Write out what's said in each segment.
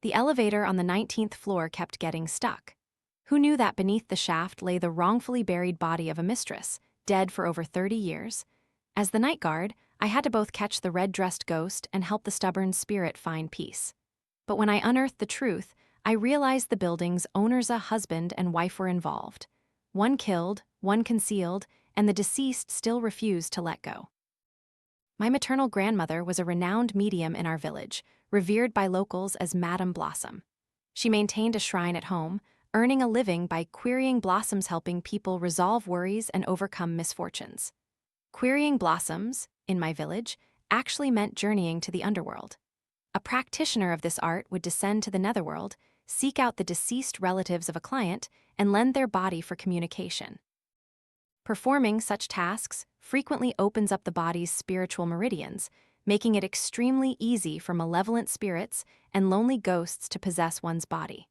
The elevator on the 19th floor kept getting stuck. Who knew that beneath the shaft lay the wrongfully buried body of a mistress, dead for over 30 years? As the night guard, I had to both catch the red-dressed ghost and help the stubborn spirit find peace. But when I unearthed the truth, I realized the building's owner's husband and wife were involved. One killed, one concealed, and the deceased still refused to let go. My maternal grandmother was a renowned medium in our village, revered by locals as Madame Blossom. She maintained a shrine at home, earning a living by querying blossoms, helping people resolve worries and overcome misfortunes. Querying blossoms, in my village, actually meant journeying to the underworld. A practitioner of this art would descend to the netherworld, seek out the deceased relatives of a client, and lend their body for communication. Performing such tasks frequently opens up the body's spiritual meridians, making it extremely easy for malevolent spirits and lonely ghosts to possess one's body.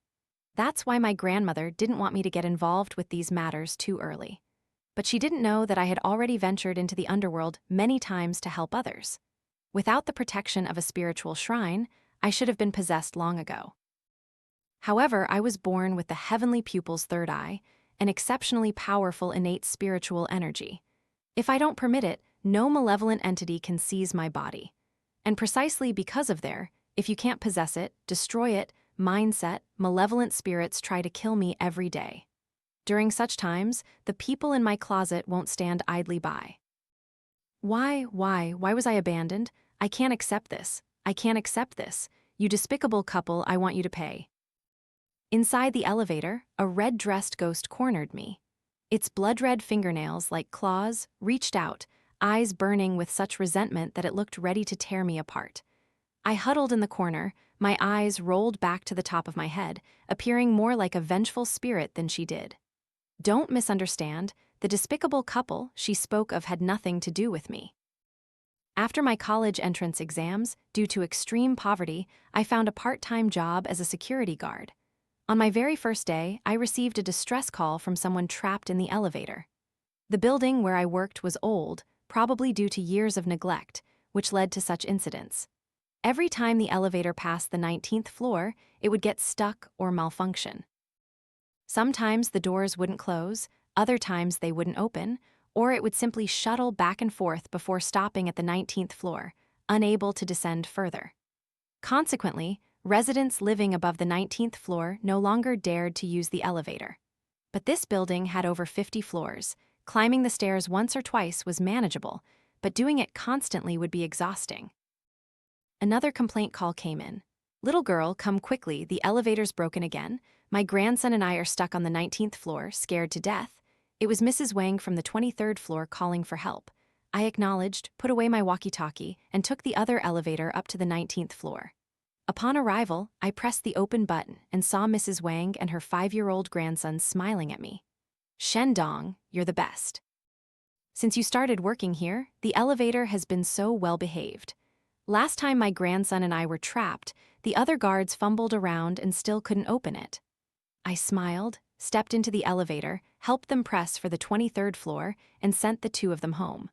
That's why my grandmother didn't want me to get involved with these matters too early. But she didn't know that I had already ventured into the underworld many times to help others. Without the protection of a spiritual shrine, I should have been possessed long ago. However, I was born with the heavenly pupil's third eye, an exceptionally powerful innate spiritual energy. If I don't permit it, no malevolent entity can seize my body. And precisely because of if you can't possess it, destroy it, mindset, malevolent spirits try to kill me every day. During such times, the people in my closet won't stand idly by. Why was I abandoned? I can't accept this. I can't accept this. You despicable couple, I want you to pay. Inside the elevator, a red-dressed ghost cornered me. Its blood-red fingernails, like claws, reached out, eyes burning with such resentment that it looked ready to tear me apart. I huddled in the corner, my eyes rolled back to the top of my head, appearing more like a vengeful spirit than she did. Don't misunderstand, the despicable couple she spoke of had nothing to do with me. After my college entrance exams, due to extreme poverty, I found a part-time job as a security guard. On my very first day, I received a distress call from someone trapped in the elevator. The building where I worked was old, probably due to years of neglect, which led to such incidents. Every time the elevator passed the 19th floor, it would get stuck or malfunction. Sometimes the doors wouldn't close, other times they wouldn't open, or it would simply shuttle back and forth before stopping at the 19th floor, unable to descend further. Consequently, residents living above the 19th floor no longer dared to use the elevator. But this building had over 50 floors. Climbing the stairs once or twice was manageable, but doing it constantly would be exhausting. Another complaint call came in. "Little girl, come quickly, the elevator's broken again. My grandson and I are stuck on the 19th floor, scared to death." It was Mrs. Wang from the 23rd floor calling for help. I acknowledged, put away my walkie-talkie, and took the other elevator up to the 19th floor. Upon arrival, I pressed the open button and saw Mrs. Wang and her 5-year-old grandson smiling at me. "Shendong, you're the best. Since you started working here, the elevator has been so well behaved. Last time my grandson and I were trapped, the other guards fumbled around and still couldn't open it." I smiled, stepped into the elevator, helped them press for the 23rd floor, and sent the two of them home.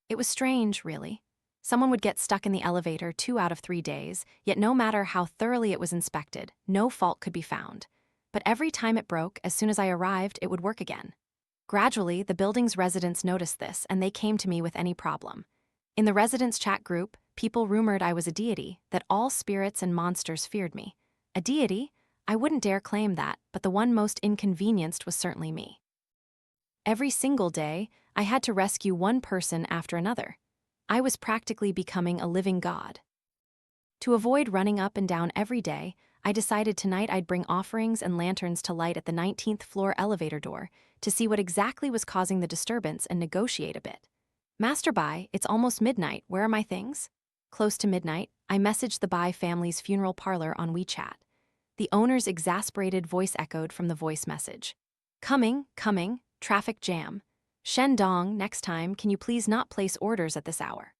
It was strange, really. Someone would get stuck in the elevator 2 out of 3 days, yet no matter how thoroughly it was inspected, no fault could be found. But every time it broke, as soon as I arrived, it would work again. Gradually, the building's residents noticed this, and they came to me with any problem. In the residents' chat group, people rumored I was a deity, that all spirits and monsters feared me. A deity? I wouldn't dare claim that, but the one most inconvenienced was certainly me. Every single day, I had to rescue one person after another. I was practically becoming a living god. To avoid running up and down every day, I decided tonight I'd bring offerings and lanterns to light at the 19th floor elevator door to see what exactly was causing the disturbance and negotiate a bit. "Master Bai, it's almost midnight, where are my things?" Close to midnight, I messaged the Bai family's funeral parlor on WeChat. The owner's exasperated voice echoed from the voice message. Coming, traffic jam. Shendong, next time, can you please not place orders at this hour?"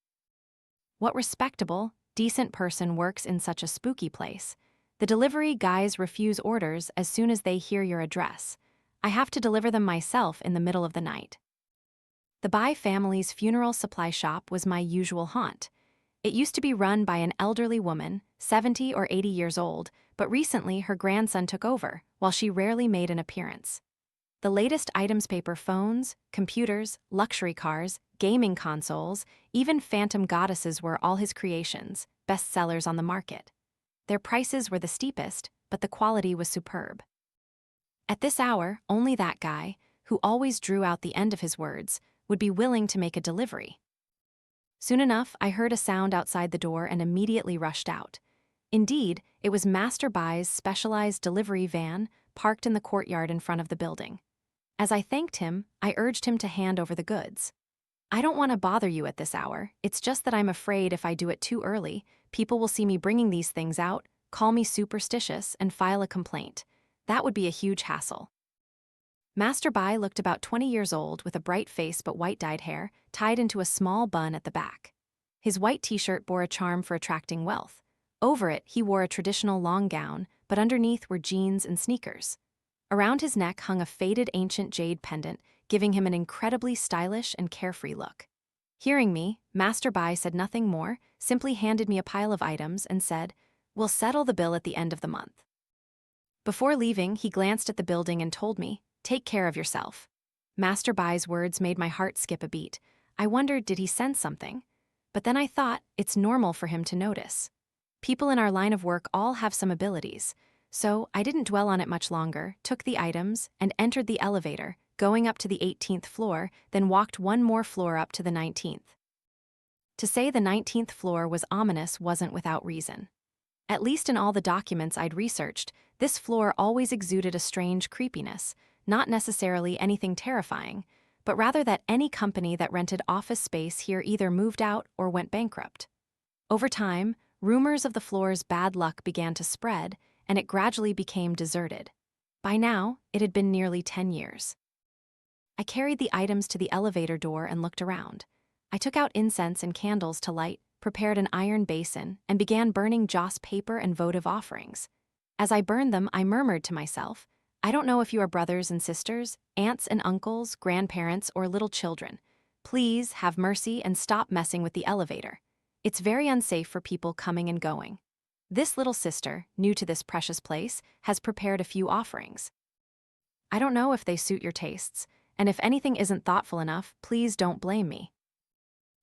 What respectable, decent person works in such a spooky place? The delivery guys refuse orders as soon as they hear your address. I have to deliver them myself in the middle of the night. The Bai family's funeral supply shop was my usual haunt. It used to be run by an elderly woman, 70 or 80 years old, but recently her grandson took over, while she rarely made an appearance. The latest items paper phones, computers, luxury cars, gaming consoles, even phantom goddesses were all his creations, bestsellers on the market. Their prices were the steepest, but the quality was superb. At this hour, only that guy, who always drew out the end of his words, would be willing to make a delivery. Soon enough, I heard a sound outside the door and immediately rushed out. Indeed, it was Master Bai's specialized delivery van, parked in the courtyard in front of the building. As I thanked him, I urged him to hand over the goods. "I don't want to bother you at this hour, it's just that I'm afraid if I do it too early, people will see me bringing these things out, call me superstitious, and file a complaint. That would be a huge hassle." Master Bai looked about 20 years old with a bright face but white-dyed hair, tied into a small bun at the back. His white t-shirt bore a charm for attracting wealth. Over it, he wore a traditional long gown, but underneath were jeans and sneakers. Around his neck hung a faded ancient jade pendant, giving him an incredibly stylish and carefree look. Hearing me, Master Bai said nothing more, simply handed me a pile of items and said, "We'll settle the bill at the end of the month." Before leaving, he glanced at the building and told me, "Take care of yourself." Master Bai's words made my heart skip a beat. I wondered, did he sense something? But then I thought, it's normal for him to notice. People in our line of work all have some abilities. So I didn't dwell on it much longer, took the items, and entered the elevator, going up to the 18th floor, then walked one more floor up to the 19th. To say the 19th floor was ominous wasn't without reason. At least in all the documents I'd researched, this floor always exuded a strange creepiness, not necessarily anything terrifying, but rather that any company that rented office space here either moved out or went bankrupt. Over time, rumors of the floor's bad luck began to spread, and it gradually became deserted. By now, it had been nearly 10 years. I carried the items to the elevator door and looked around. I took out incense and candles to light, prepared an iron basin, and began burning joss paper and votive offerings. As I burned them, I murmured to myself, "I don't know if you are brothers and sisters, aunts and uncles, grandparents, or little children. Please have mercy and stop messing with the elevator. It's very unsafe for people coming and going. This little sister, new to this precious place, has prepared a few offerings. I don't know if they suit your tastes, and if anything isn't thoughtful enough, please don't blame me."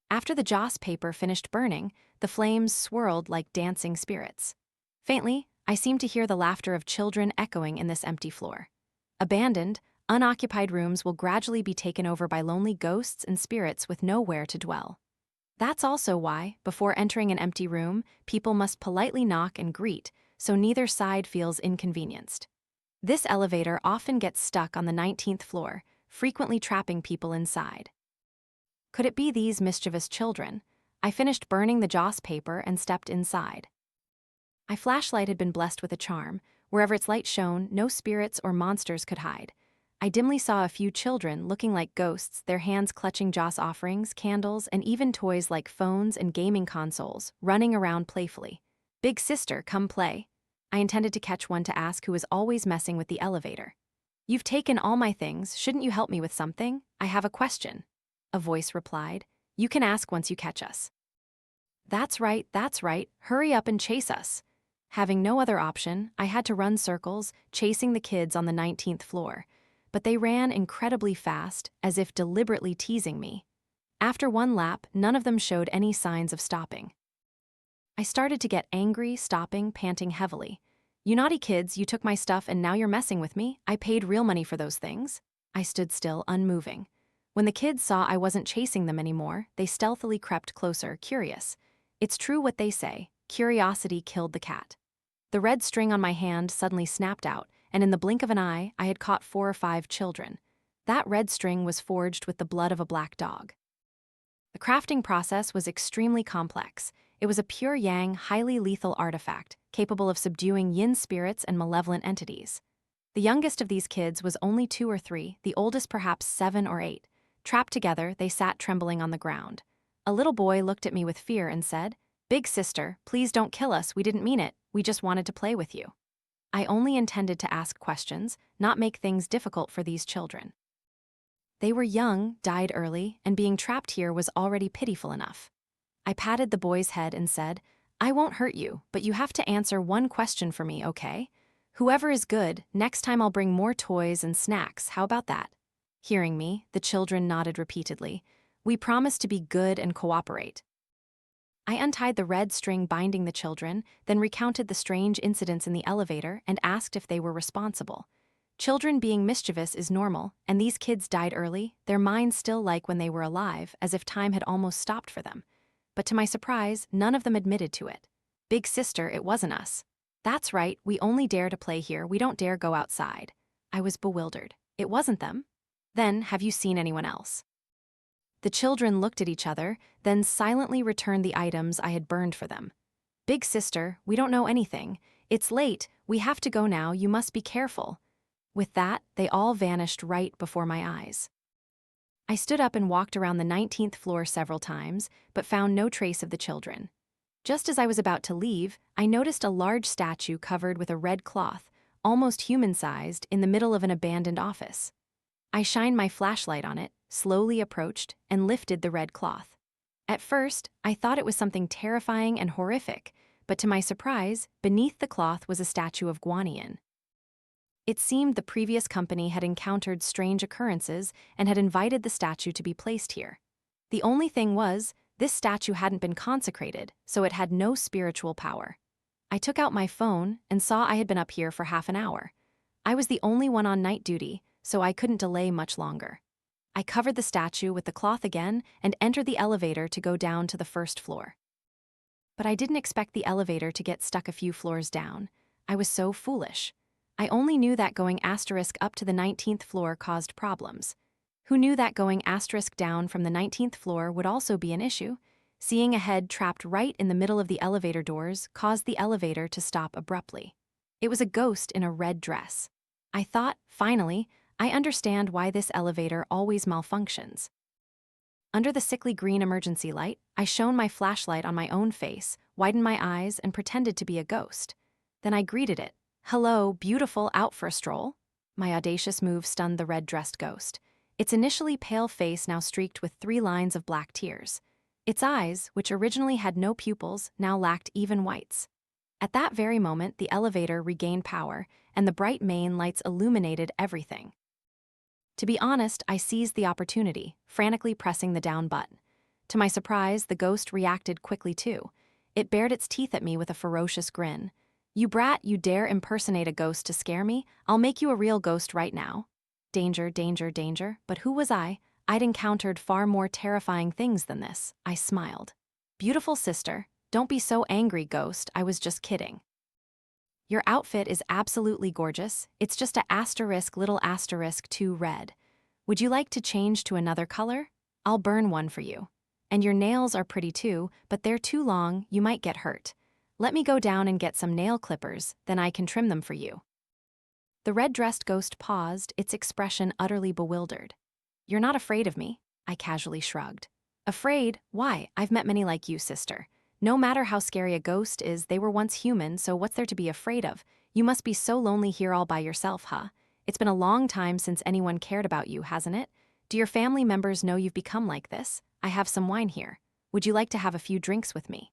After the joss paper finished burning, the flames swirled like dancing spirits. Faintly, I seemed to hear the laughter of children echoing in this empty floor. Abandoned, unoccupied rooms will gradually be taken over by lonely ghosts and spirits with nowhere to dwell. That's also why, before entering an empty room, people must politely knock and greet, so neither side feels inconvenienced. This elevator often gets stuck on the 19th floor, frequently trapping people inside. Could it be these mischievous children? I finished burning the joss paper and stepped inside. My flashlight had been blessed with a charm. Wherever its light shone, no spirits or monsters could hide. I dimly saw a few children looking like ghosts, their hands clutching joss offerings, candles, and even toys like phones and gaming consoles, running around playfully. "Big sister, come play." I intended to catch one to ask who was always messing with the elevator. "You've taken all my things, shouldn't you help me with something? I have a question." A voice replied, "You can ask once you catch us." That's right, hurry up and chase us." Having no other option, I had to run circles, chasing the kids on the 19th floor. But they ran incredibly fast, as if deliberately teasing me. After one lap, none of them showed any signs of stopping. I started to get angry, stopping, panting heavily. "You naughty kids, you took my stuff and now you're messing with me. I paid real money for those things." I stood still, unmoving. When the kids saw I wasn't chasing them anymore, they stealthily crept closer, curious. It's true what they say, curiosity killed the cat. The red string on my hand suddenly snapped out, and in the blink of an eye, I had caught 4 or 5 children. That red string was forged with the blood of a black dog. The crafting process was extremely complex. It was a pure yang, highly lethal artifact, capable of subduing yin spirits and malevolent entities. The youngest of these kids was only 2 or 3, the oldest perhaps 7 or 8. Trapped together, they sat trembling on the ground. A little boy looked at me with fear and said, "Big sister, please don't kill us, we didn't mean it, we just wanted to play with you." I only intended to ask questions, not make things difficult for these children. They were young, died early, and being trapped here was already pitiful enough. I patted the boy's head and said, I won't hurt you, but you have to answer one question for me, okay? Whoever is good, next time I'll bring more toys and snacks, how about that? Hearing me, the children nodded repeatedly. We promise to be good and cooperate. I untied the red string binding the children, then recounted the strange incidents in the elevator and asked if they were responsible. Children being mischievous is normal, and these kids died early, their minds still like when they were alive, as if time had almost stopped for them. But to my surprise, none of them admitted to it. Big sister, it wasn't us. That's right, we only dare to play here, we don't dare go outside. I was bewildered. It wasn't them. Then, have you seen anyone else? The children looked at each other, then silently returned the items I had burned for them. Big sister, we don't know anything. It's late, we have to go now, you must be careful. With that, they all vanished right before my eyes. I stood up and walked around the 19th floor several times, but found no trace of the children. Just as I was about to leave, I noticed a large statue covered with a red cloth, almost human-sized, in the middle of an abandoned office. I shined my flashlight on it, slowly approached, and lifted the red cloth. At first, I thought it was something terrifying and horrific, but to my surprise, beneath the cloth was a statue of Guanyin. It seemed the previous company had encountered strange occurrences and had invited the statue to be placed here. The only thing was, this statue hadn't been consecrated, so it had no spiritual power. I took out my phone and saw I had been up here for half an hour. I was the only one on night duty, so I couldn't delay much longer. I covered the statue with the cloth again and entered the elevator to go down to the first floor. But I didn't expect the elevator to get stuck a few floors down. I was so foolish. I only knew that going asterisk up to the 19th floor caused problems. Who knew that going asterisk down from the 19th floor would also be an issue? Seeing a head trapped right in the middle of the elevator doors caused the elevator to stop abruptly. It was a ghost in a red dress. I thought, finally, I understand why this elevator always malfunctions. Under the sickly green emergency light, I shone my flashlight on my own face, widened my eyes, and pretended to be a ghost. Then I greeted it. Hello, beautiful, out for a stroll? My audacious move stunned the red-dressed ghost. Its initially pale face now streaked with 3 lines of black tears. Its eyes, which originally had no pupils, now lacked even whites. At that very moment, the elevator regained power, and the bright main lights illuminated everything. To be honest, I seized the opportunity, frantically pressing the down button. To my surprise, the ghost reacted quickly too. It bared its teeth at me with a ferocious grin. You brat, you dare impersonate a ghost to scare me? I'll make you a real ghost right now. Danger, danger, danger. But who was I? I'd encountered far more terrifying things than this. I smiled. Beautiful sister, don't be so angry, ghost. I was just kidding. Your outfit is absolutely gorgeous. It's just a asterisk little asterisk too red. Would you like to change to another color? I'll burn one for you. And your nails are pretty too, but they're too long, you might get hurt. Let me go down and get some nail clippers, then I can trim them for you. The red-dressed ghost paused, its expression utterly bewildered. You're not afraid of me? I casually shrugged. Afraid? Why? I've met many like you, sister. No matter how scary a ghost is, they were once human, so what's there to be afraid of? You must be so lonely here all by yourself, huh? It's been a long time since anyone cared about you, hasn't it? Do your family members know you've become like this? I have some wine here. Would you like to have a few drinks with me?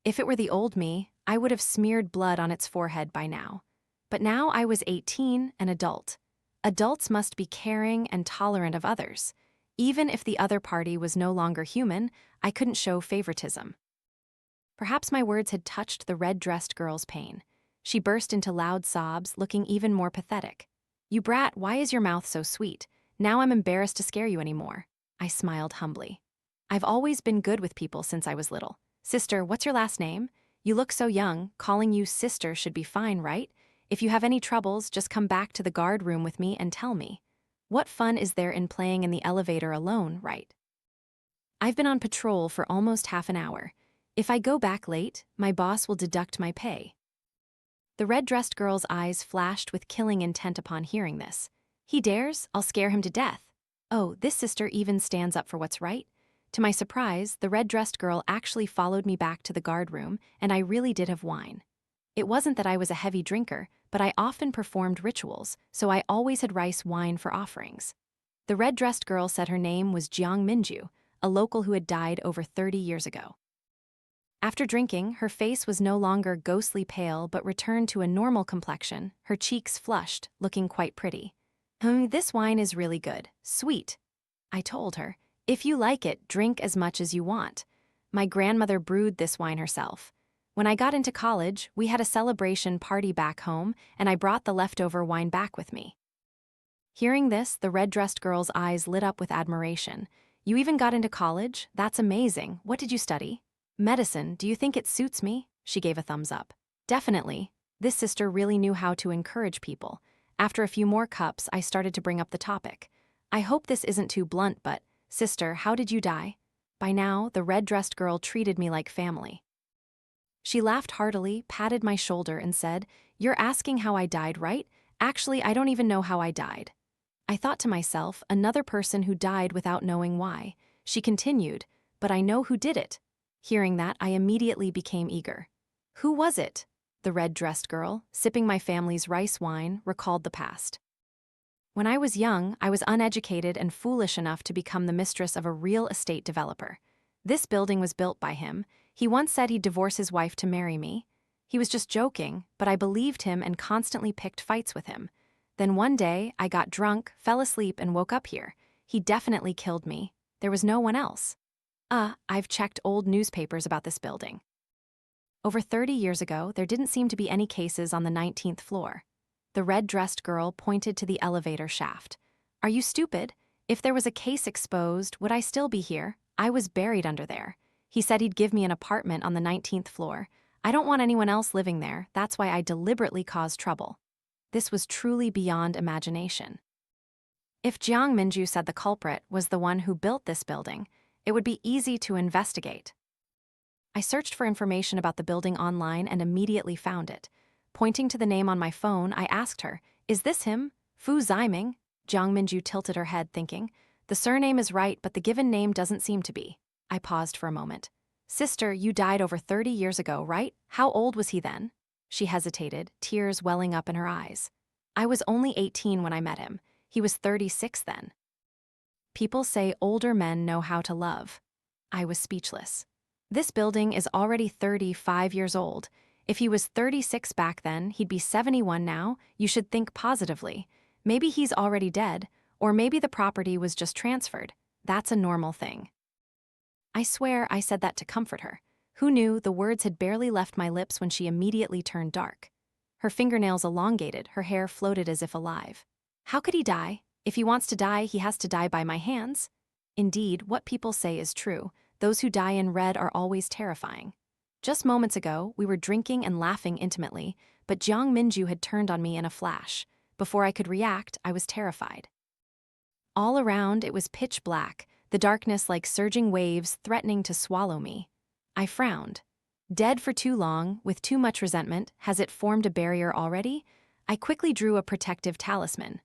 If it were the old me, I would have smeared blood on its forehead by now. But now I was 18, an adult. Adults must be caring and tolerant of others. Even if the other party was no longer human, I couldn't show favoritism. Perhaps my words had touched the red-dressed girl's pain. She burst into loud sobs, looking even more pathetic. You brat, why is your mouth so sweet? Now I'm embarrassed to scare you anymore. I smiled humbly. I've always been good with people since I was little. Sister, what's your last name? You look so young, calling you sister should be fine, right? If you have any troubles, just come back to the guard room with me and tell me. What fun is there in playing in the elevator alone, right? I've been on patrol for almost half an hour. If I go back late, my boss will deduct my pay. The red-dressed girl's eyes flashed with killing intent upon hearing this. He dares? I'll scare him to death. Oh, this sister even stands up for what's right? To my surprise, the red-dressed girl actually followed me back to the guard room, and I really did have wine. It wasn't that I was a heavy drinker, but I often performed rituals, so I always had rice wine for offerings. The red-dressed girl said her name was Jiang Mingyue, a local who had died over 30 years ago. After drinking, her face was no longer ghostly pale but returned to a normal complexion, her cheeks flushed, looking quite pretty. This wine is really good, sweet. I told her, if you like it, drink as much as you want. My grandmother brewed this wine herself. When I got into college, we had a celebration party back home, and I brought the leftover wine back with me. Hearing this, the red-dressed girl's eyes lit up with admiration. You even got into college? That's amazing. What did you study? Medicine. Do you think it suits me? She gave a thumbs up. Definitely. This sister really knew how to encourage people. After a few more cups, I started to bring up the topic. I hope this isn't too blunt, but, sister, how did you die? By now, the red-dressed girl treated me like family. She laughed heartily, patted my shoulder, and said, You're asking how I died, right? Actually, I don't even know how I died. I thought to myself, another person who died without knowing why. She continued, But I know who did it. Hearing that, I immediately became eager. Who was it? The red-dressed girl, sipping my family's rice wine, recalled the past. When I was young, I was uneducated and foolish enough to become the mistress of a real estate developer. This building was built by him. He once said he'd divorce his wife to marry me. He was just joking, but I believed him and constantly picked fights with him. Then one day, I got drunk, fell asleep, and woke up here. He definitely killed me. There was no one else. I've checked old newspapers about this building. Over 30 years ago, there didn't seem to be any cases on the 19th floor. The red-dressed girl pointed to the elevator shaft. Are you stupid? If there was a case exposed, would I still be here? I was buried under there. He said he'd give me an apartment on the 19th floor. I don't want anyone else living there, that's why I deliberately caused trouble. This was truly beyond imagination. If Jiang Mingyue said the culprit was the one who built this building, it would be easy to investigate. I searched for information about the building online and immediately found it. Pointing to the name on my phone, I asked her, Is this him? Fu Ziming? Jiang Mingyue tilted her head, thinking, The surname is right, but the given name doesn't seem to be. I paused for a moment. Sister, you died over 30 years ago, right? How old was he then? She hesitated, tears welling up in her eyes. I was only 18 when I met him. He was 36 then. People say older men know how to love. I was speechless. This building is already 35 years old. If he was 36 back then, he'd be 71 now. You should think positively. Maybe he's already dead, or maybe the property was just transferred. That's a normal thing. I swear I said that to comfort her. Who knew the words had barely left my lips when she immediately turned dark. Her fingernails elongated, her hair floated as if alive. How could he die? If he wants to die, he has to die by my hands. Indeed, what people say is true. Those who die in red are always terrifying. Just moments ago, we were drinking and laughing intimately, but Jiang Mingyue had turned on me in a flash. Before I could react, I was terrified. All around, it was pitch black, the darkness like surging waves threatening to swallow me. I frowned. Dead for too long, with too much resentment, has it formed a barrier already? I quickly drew a protective talisman.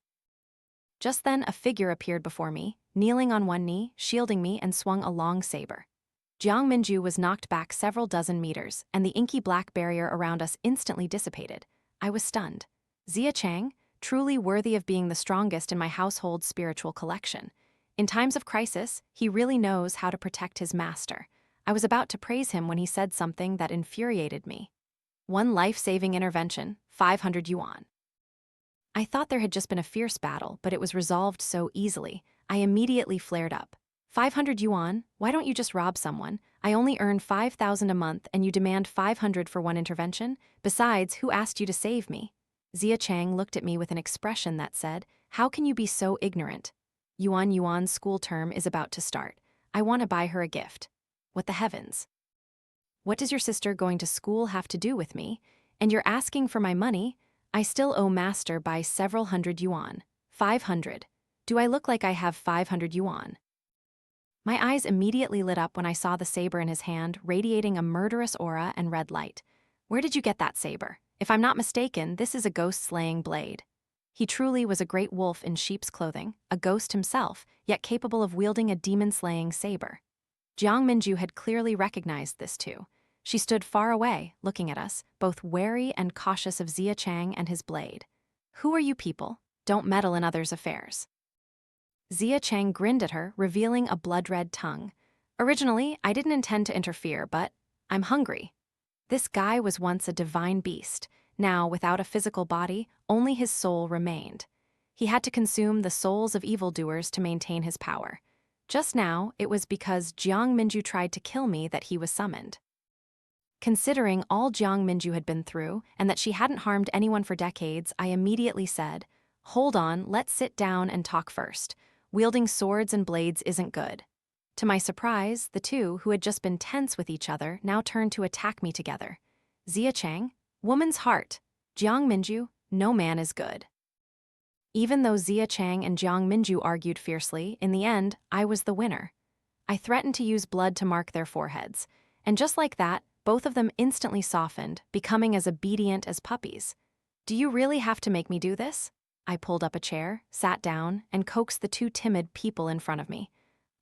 Just then, a figure appeared before me, kneeling on one knee, shielding me, and swung a long saber. Jiang Mingyue was knocked back several dozen meters, and the inky black barrier around us instantly dissipated. I was stunned. Zia Chang, truly worthy of being the strongest in my household's spiritual collection. In times of crisis, he really knows how to protect his master. I was about to praise him when he said something that infuriated me. One life-saving intervention, 500 yuan. I thought there had just been a fierce battle, but it was resolved so easily. I immediately flared up. 500 yuan? Why don't you just rob someone? I only earn 5,000 a month and you demand 500 for one intervention? Besides, who asked you to save me? Zia Chang looked at me with an expression that said, How can you be so ignorant? Yuan's school term is about to start. I want to buy her a gift. What the heavens? What does your sister going to school have to do with me? And you're asking for my money? I still owe master by several hundred yuan. 500. Do I look like I have 500 yuan? My eyes immediately lit up when I saw the saber in his hand, radiating a murderous aura and red light. Where did you get that saber? If I'm not mistaken, this is a ghost-slaying blade. He truly was a great wolf in sheep's clothing, a ghost himself, yet capable of wielding a demon-slaying saber. Jiang Mingyue had clearly recognized this too. She stood far away, looking at us, both wary and cautious of Zia Chang and his blade. Who are you people? Don't meddle in others' affairs. Zia Chang grinned at her, revealing a blood-red tongue. Originally, I didn't intend to interfere, but I'm hungry. This guy was once a divine beast. Now, without a physical body, only his soul remained. He had to consume the souls of evildoers to maintain his power. Just now, it was because Jiang Mingyue tried to kill me that he was summoned. Considering all Jiang Mingyue had been through and that she hadn't harmed anyone for decades, I immediately said, "Hold on, let's sit down and talk first. Wielding swords and blades isn't good." To my surprise, the two, who had just been tense with each other, now turned to attack me together. Zia Chang, woman's heart. Jiang Mingyue, no man is good. Even though Zia Chang and Jiang Mingyue argued fiercely, in the end, I was the winner. I threatened to use blood to mark their foreheads, and just like that, both of them instantly softened, becoming as obedient as puppies. "Do you really have to make me do this?" I pulled up a chair, sat down, and coaxed the two timid people in front of me.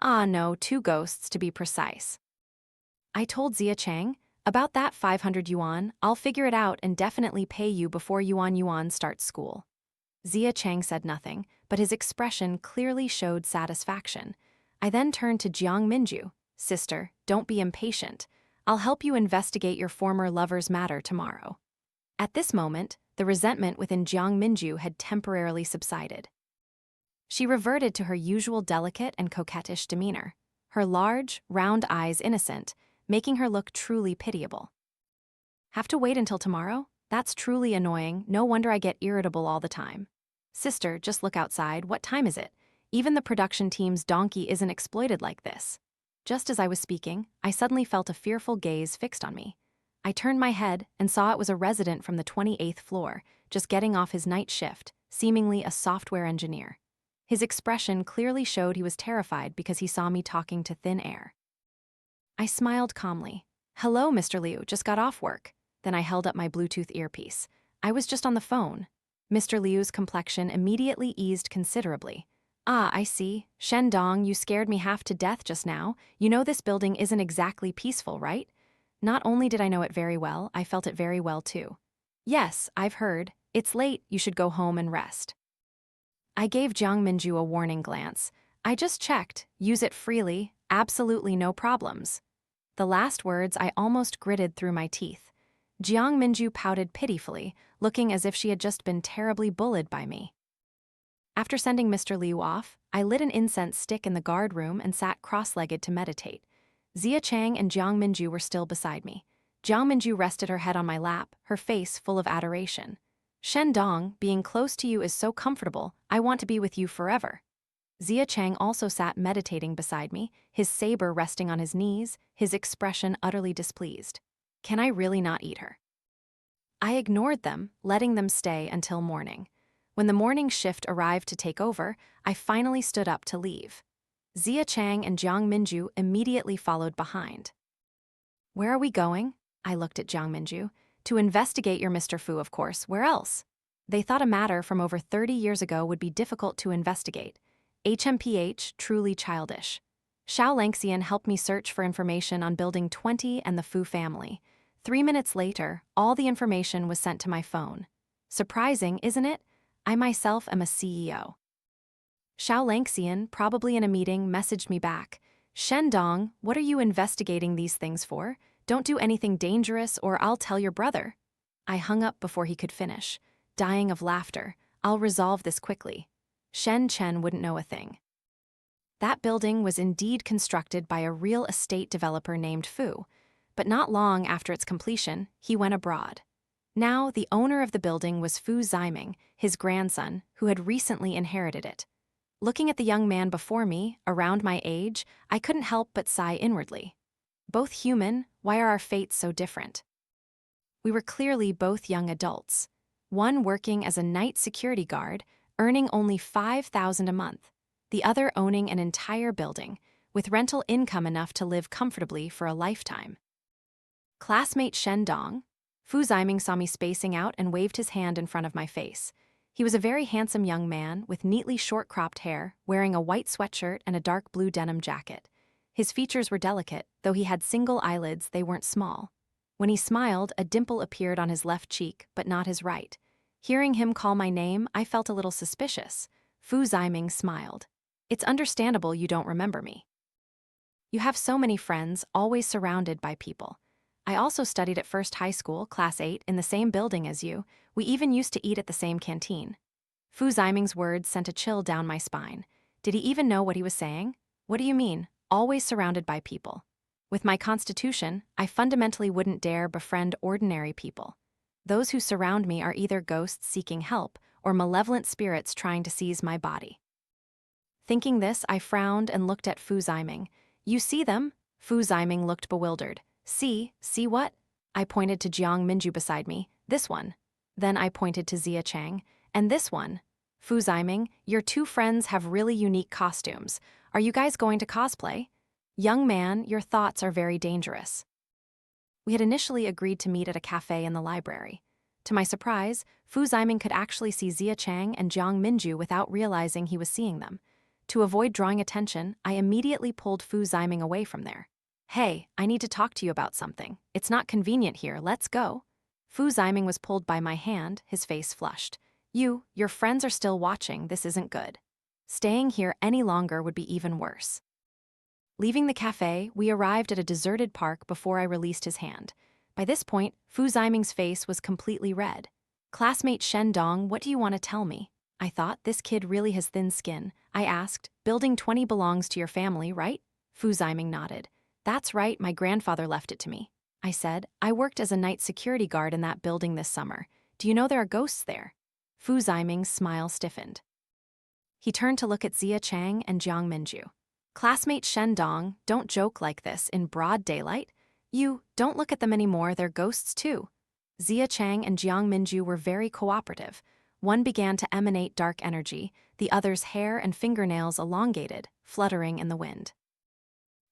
Ah, no, two ghosts to be precise. I told Zia Chang, "About that 500 yuan, I'll figure it out and definitely pay you before Yuan starts school." Zia Chang said nothing, but his expression clearly showed satisfaction. I then turned to Jiang Mingyue. "Sister, don't be impatient. I'll help you investigate your former lover's matter tomorrow." At this moment, the resentment within Jiang Mingyue had temporarily subsided. She reverted to her usual delicate and coquettish demeanor, her large, round eyes innocent, making her look truly pitiable. "Have to wait until tomorrow? That's truly annoying. No wonder I get irritable all the time. Sister, just look outside. What time is it? Even the production team's donkey isn't exploited like this." Just as I was speaking, I suddenly felt a fearful gaze fixed on me. I turned my head and saw it was a resident from the 28th floor, just getting off his night shift, seemingly a software engineer. His expression clearly showed he was terrified because he saw me talking to thin air. I smiled calmly. "Hello, Mr. Liu, just got off work." Then I held up my Bluetooth earpiece. "I was just on the phone." Mr. Liu's complexion immediately eased considerably. "Ah, I see. Shen Dong, you scared me half to death just now. You know this building isn't exactly peaceful, right?" Not only did I know it very well, I felt it very well too. "Yes, I've heard. It's late, you should go home and rest." I gave Jiang Mingyue a warning glance. "I just checked. Use it freely. Absolutely no problems." The last words I almost gritted through my teeth. Jiang Mingyue pouted pitifully, looking as if she had just been terribly bullied by me. After sending Mr. Liu off, I lit an incense stick in the guard room and sat cross-legged to meditate. Zia Chang and Jiang Mingyue were still beside me. Jiang Mingyue rested her head on my lap, her face full of adoration. "Shen Dong, being close to you is so comfortable. I want to be with you forever." Zia Chang also sat meditating beside me, his saber resting on his knees, his expression utterly displeased. Can I really not eat her? I ignored them, letting them stay until morning. When the morning shift arrived to take over, I finally stood up to leave. Zia Chang and Jiang Mingyue immediately followed behind. "Where are we going?" I looked at Jiang Mingyue. "To investigate your Mr. Fu, of course. Where else?" They thought a matter from over 30 years ago would be difficult to investigate. HMPH, truly childish. Xiao Langxian helped me search for information on Building 20 and the Fu family. 3 minutes later, all the information was sent to my phone. Surprising, isn't it? I myself am a CEO. Xiao Langxian, probably in a meeting, messaged me back. "Shen Dong, what are you investigating these things for? Don't do anything dangerous or I'll tell your brother." I hung up before he could finish, dying of laughter. "I'll resolve this quickly." Shen Chen wouldn't know a thing. That building was indeed constructed by a real estate developer named Fu, but not long after its completion, he went abroad. Now, the owner of the building was Fu Ziming, his grandson, who had recently inherited it. Looking at the young man before me, around my age, I couldn't help but sigh inwardly. Both human, why are our fates so different? We were clearly both young adults. One working as a night security guard, earning only 5,000 a month. The other owning an entire building, with rental income enough to live comfortably for a lifetime. Classmate Shen Dong. Fu Ziming saw me spacing out and waved his hand in front of my face. He was a very handsome young man with neatly short-cropped hair, wearing a white sweatshirt and a dark blue denim jacket. His features were delicate, though he had single eyelids, they weren't small. When he smiled, a dimple appeared on his left cheek, but not his right. Hearing him call my name, I felt a little suspicious. Fu Ziming smiled. "It's understandable you don't remember me. You have so many friends, always surrounded by people. I also studied at First High School, Class 8, in the same building as you. We even used to eat at the same canteen. Fu Ziming's words sent a chill down my spine. Did he even know what he was saying? What do you mean, always surrounded by people? With my constitution, I fundamentally wouldn't dare befriend ordinary people. Those who surround me are either ghosts seeking help or malevolent spirits trying to seize my body. Thinking this, I frowned and looked at Fu Ziming. You see them? Fu Ziming looked bewildered. See what? I pointed to Jiang Mingyue beside me. This one. Then I pointed to Zia Chang. And this one. Fu Ziming, your two friends have really unique costumes. Are you guys going to cosplay? Young man, your thoughts are very dangerous. We had initially agreed to meet at a cafe in the library. To my surprise, Fu Ziming could actually see Zia Chang and Jiang Mingyue without realizing he was seeing them. To avoid drawing attention, I immediately pulled Fu Ziming away from there. Hey, I need to talk to you about something. It's not convenient here, let's go. Fu Ziming was pulled by my hand, his face flushed. Your friends are still watching, this isn't good. Staying here any longer would be even worse. Leaving the cafe, we arrived at a deserted park before I released his hand. By this point, Fu Ziming's face was completely red. Classmate Shen Dong, what do you want to tell me? I thought, this kid really has thin skin. I asked, Building 20 belongs to your family, right? Fu Ziming nodded. That's right, my grandfather left it to me. I said, I worked as a night security guard in that building this summer. Do you know there are ghosts there? Fu Ziming's smile stiffened. He turned to look at Zia Chang and Jiang Mingyue. Classmate Shen Dong, don't joke like this in broad daylight. Don't look at them anymore, they're ghosts too. Zia Chang and Jiang Mingyue were very cooperative. One began to emanate dark energy, the other's hair and fingernails elongated, fluttering in the wind.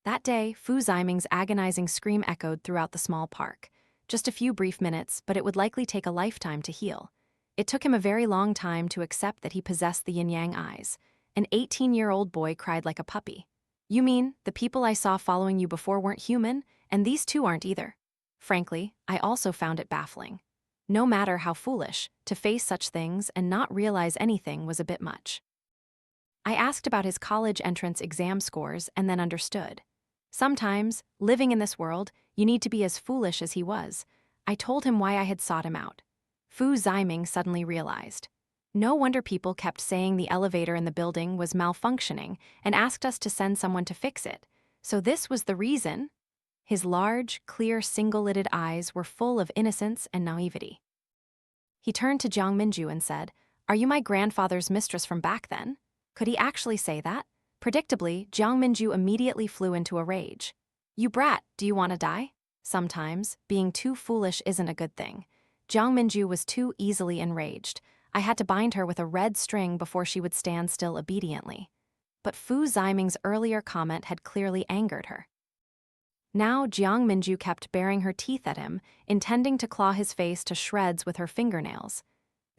That day, Fu Ziming's agonizing scream echoed throughout the small park. Just a few brief minutes, but it would likely take a lifetime to heal. It took him a very long time to accept that he possessed the yin-yang eyes. An 18-year-old boy cried like a puppy. You mean, the people I saw following you before weren't human, and these two aren't either? Frankly, I also found it baffling. No matter how foolish, to face such things and not realize anything was a bit much. I asked about his college entrance exam scores and then understood. Sometimes, living in this world, you need to be as foolish as he was. I told him why I had sought him out. Fu Ziming suddenly realized. No wonder people kept saying the elevator in the building was malfunctioning and asked us to send someone to fix it. So this was the reason? His large, clear, single-lidded eyes were full of innocence and naivety. He turned to Jiang Mingyue and said, Are you my grandfather's mistress from back then? Could he actually say that? Predictably, Jiang Mingyue immediately flew into a rage. You brat, do you want to die? Sometimes, being too foolish isn't a good thing. Jiang Mingyue was too easily enraged. I had to bind her with a red string before she would stand still obediently. But Fu Ziming's earlier comment had clearly angered her. Now Jiang Mingyue kept baring her teeth at him, intending to claw his face to shreds with her fingernails.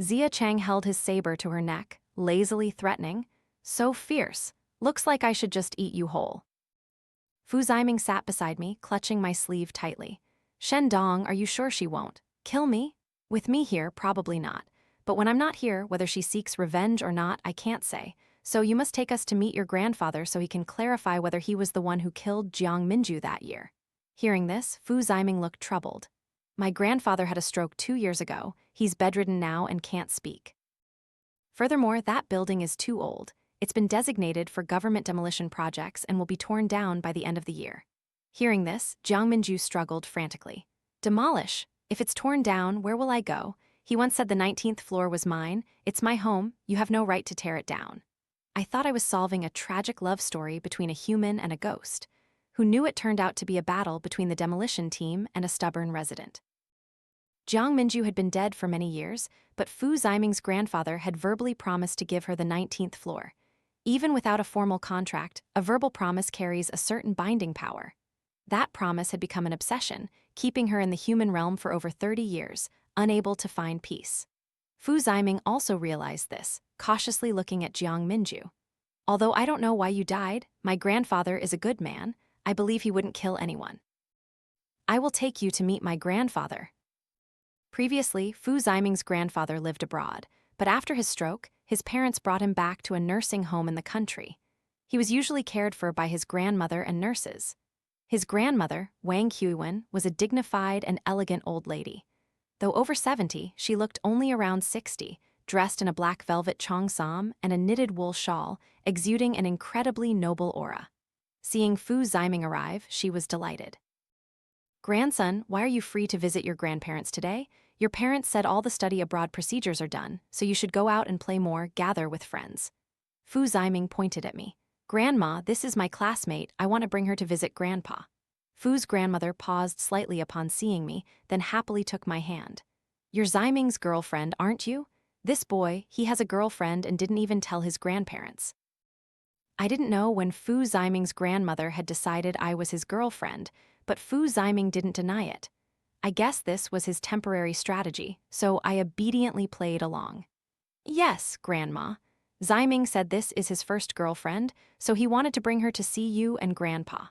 Zia Chang held his saber to her neck, lazily threatening. So fierce. Looks like I should just eat you whole. Fu Ziming sat beside me, clutching my sleeve tightly. Shen Dong, are you sure she won't? Kill me? With me here, probably not. But when I'm not here, whether she seeks revenge or not, I can't say. So you must take us to meet your grandfather so he can clarify whether he was the one who killed Jiang Mingyue that year. Hearing this, Fu Ziming looked troubled. My grandfather had a stroke 2 years ago. He's bedridden now and can't speak. Furthermore, that building is too old. It's been designated for government demolition projects and will be torn down by the end of the year. Hearing this, Jiang Mingyue struggled frantically. Demolish? If it's torn down, where will I go? He once said the 19th floor was mine. It's my home. You have no right to tear it down. I thought I was solving a tragic love story between a human and a ghost. Who knew it turned out to be a battle between the demolition team and a stubborn resident. Jiang Mingyue had been dead for many years, but Fu Ziming's grandfather had verbally promised to give her the 19th floor. Even without a formal contract, a verbal promise carries a certain binding power. That promise had become an obsession, keeping her in the human realm for over 30 years, unable to find peace. Fu Ziming also realized this, cautiously looking at Jiang Mingyue. Although I don't know why you died, my grandfather is a good man. I believe he wouldn't kill anyone. I will take you to meet my grandfather. Previously, Fu Ziming's grandfather lived abroad, but after his stroke, his parents brought him back to a nursing home in the country. He was usually cared for by his grandmother and nurses. His grandmother, Wang Huiwen, was a dignified and elegant old lady. Though over 70, she looked only around 60, dressed in a black velvet cheongsam and a knitted wool shawl, exuding an incredibly noble aura. Seeing Fu Ziming arrive, she was delighted. "Grandson, why are you free to visit your grandparents today? Your parents said all the study abroad procedures are done, so you should go out and play more, gather with friends." Fu Ziming pointed at me. "Grandma, this is my classmate, I want to bring her to visit Grandpa." Fu's grandmother paused slightly upon seeing me, then happily took my hand. "You're Ziming's girlfriend, aren't you? This boy, he has a girlfriend and didn't even tell his grandparents." I didn't know when Fu Ziming's grandmother had decided I was his girlfriend, but Fu Ziming didn't deny it. I guess this was his temporary strategy, so I obediently played along. "Yes, Grandma. Ziming said this is his first girlfriend, so he wanted to bring her to see you and Grandpa."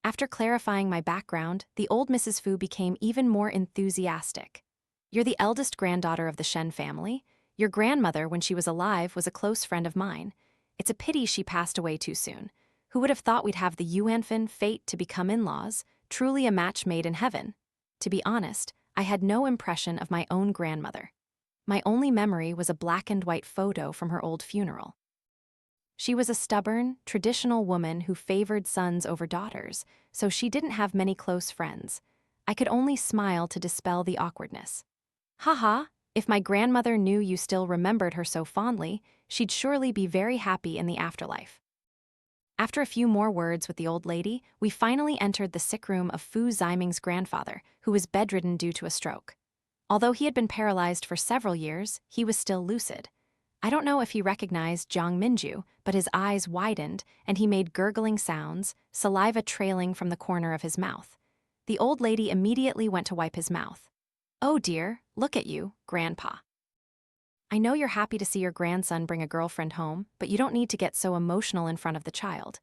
After clarifying my background, the old Mrs. Fu became even more enthusiastic. "You're the eldest granddaughter of the Shen family. Your grandmother, when she was alive, was a close friend of mine. It's a pity she passed away too soon. Who would have thought we'd have the Yuanfan fate to become in-laws, truly a match made in heaven?" To be honest, I had no impression of my own grandmother. My only memory was a black-and-white photo from her old funeral. She was a stubborn, traditional woman who favored sons over daughters, so she didn't have many close friends. I could only smile to dispel the awkwardness. "Haha, if my grandmother knew you still remembered her so fondly, she'd surely be very happy in the afterlife." After a few more words with the old lady, we finally entered the sick room of Fu Ziming's grandfather, who was bedridden due to a stroke. Although he had been paralyzed for several years, he was still lucid. I don't know if he recognized Jiang Mingyue, but his eyes widened and he made gurgling sounds, saliva trailing from the corner of his mouth. The old lady immediately went to wipe his mouth. "Oh dear, look at you, Grandpa. I know you're happy to see your grandson bring a girlfriend home, but you don't need to get so emotional in front of the child."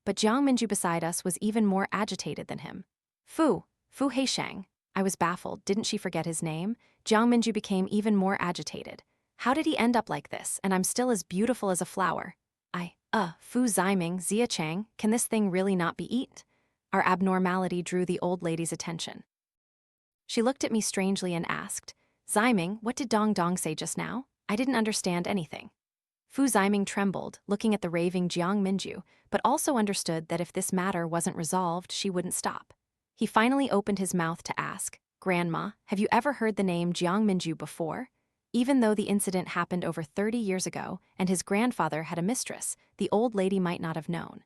But Jiang Mingyue beside us was even more agitated than him. Fu Heisheng." I was baffled, didn't she forget his name? Jiang Mingyue became even more agitated. "How did he end up like this, and I'm still as beautiful as a flower?" Fu Ziming, Zia Chang, can this thing really not be eaten?" Our abnormality drew the old lady's attention. She looked at me strangely and asked, "Ziming, what did Dong Dong say just now? I didn't understand anything." Fu Ziming trembled, looking at the raving Jiang Mingyue, but also understood that if this matter wasn't resolved, she wouldn't stop. He finally opened his mouth to ask, "Grandma, have you ever heard the name Jiang Mingyue before?" Even though the incident happened over 30 years ago and his grandfather had a mistress, the old lady might not have known.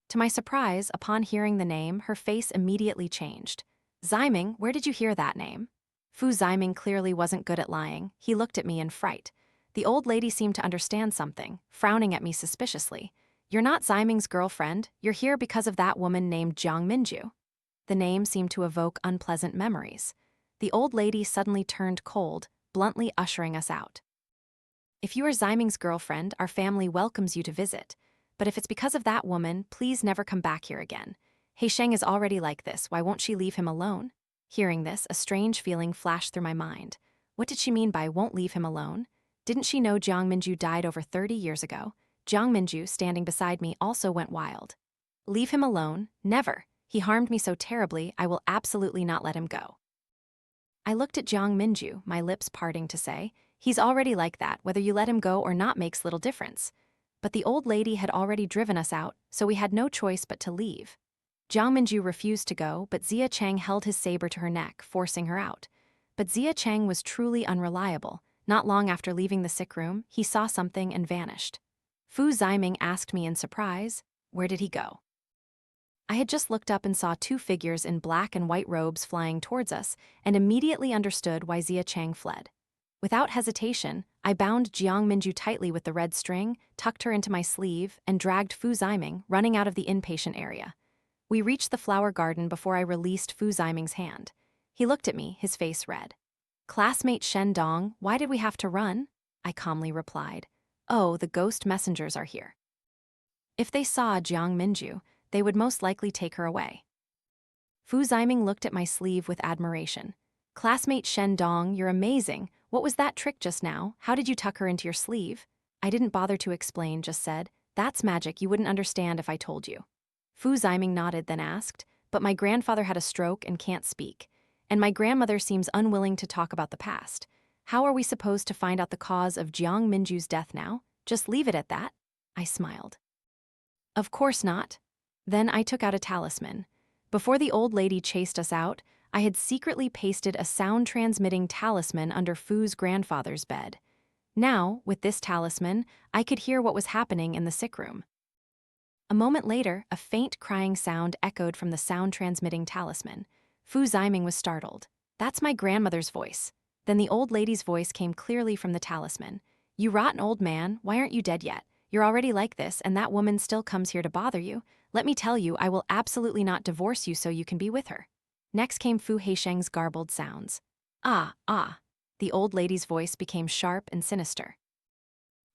To my surprise, upon hearing the name, her face immediately changed. "Ziming, where did you hear that name?" Fu Ziming clearly wasn't good at lying. He looked at me in fright. The old lady seemed to understand something, frowning at me suspiciously. "You're not Ziming's girlfriend. You're here because of that woman named Jiang Mingyue." The name seemed to evoke unpleasant memories. The old lady suddenly turned cold, bluntly ushering us out. "If you are Ziming's girlfriend, our family welcomes you to visit. But if it's because of that woman, please never come back here again. Heisheng is already like this, why won't she leave him alone?" Hearing this, a strange feeling flashed through my mind. What did she mean by "won't leave him alone"? Didn't she know Jiang Mingyue died over 30 years ago? Jiang Mingyue, standing beside me, also went wild. "Leave him alone? Never. He harmed me so terribly, I will absolutely not let him go." I looked at Jiang Mingyue, my lips parting to say, "He's already like that, whether you let him go or not makes little difference." But the old lady had already driven us out, so we had no choice but to leave. Jiang Mingyue refused to go, but Zia Chang held his saber to her neck, forcing her out. But Zia Chang was truly unreliable. Not long after leaving the sick room, he saw something and vanished. Fu Ziming asked me in surprise, "Where did he go?" I had just looked up and saw two figures in black and white robes flying towards us, and immediately understood why Zia Chang fled. Without hesitation, I bound Jiang Mingyue tightly with the red string, tucked her into my sleeve, and dragged Fu Ziming, running out of the inpatient area. We reached the flower garden before I released Fu Ziming's hand. He looked at me, his face red. "Classmate Shen Dong, why did we have to run?" I calmly replied. "Oh, the ghost messengers are here. If they saw Jiang Mingyue, they would most likely take her away." Fu Ziming looked at my sleeve with admiration. "Classmate Shen Dong, you're amazing. What was that trick just now? How did you tuck her into your sleeve?" I didn't bother to explain, just said, "That's magic, you wouldn't understand if I told you." Fu Ziming nodded, then asked, "But my grandfather had a stroke and can't speak. And my grandmother seems unwilling to talk about the past. How are we supposed to find out the cause of Jiang Mingyue's death now? Just leave it at that?" I smiled. "Of course not." Then I took out a talisman. Before the old lady chased us out, I had secretly pasted a sound-transmitting talisman under Fu's grandfather's bed. Now, with this talisman, I could hear what was happening in the sick room. A moment later, a faint crying sound echoed from the sound-transmitting talisman. Fu Ziming was startled. "That's my grandmother's voice." Then the old lady's voice came clearly from the talisman. "You rotten old man, why aren't you dead yet? You're already like this, and that woman still comes here to bother you. Let me tell you, I will absolutely not divorce you so you can be with her." Next came Fu Heisheng's garbled sounds. "Ah, ah." The old lady's voice became sharp and sinister.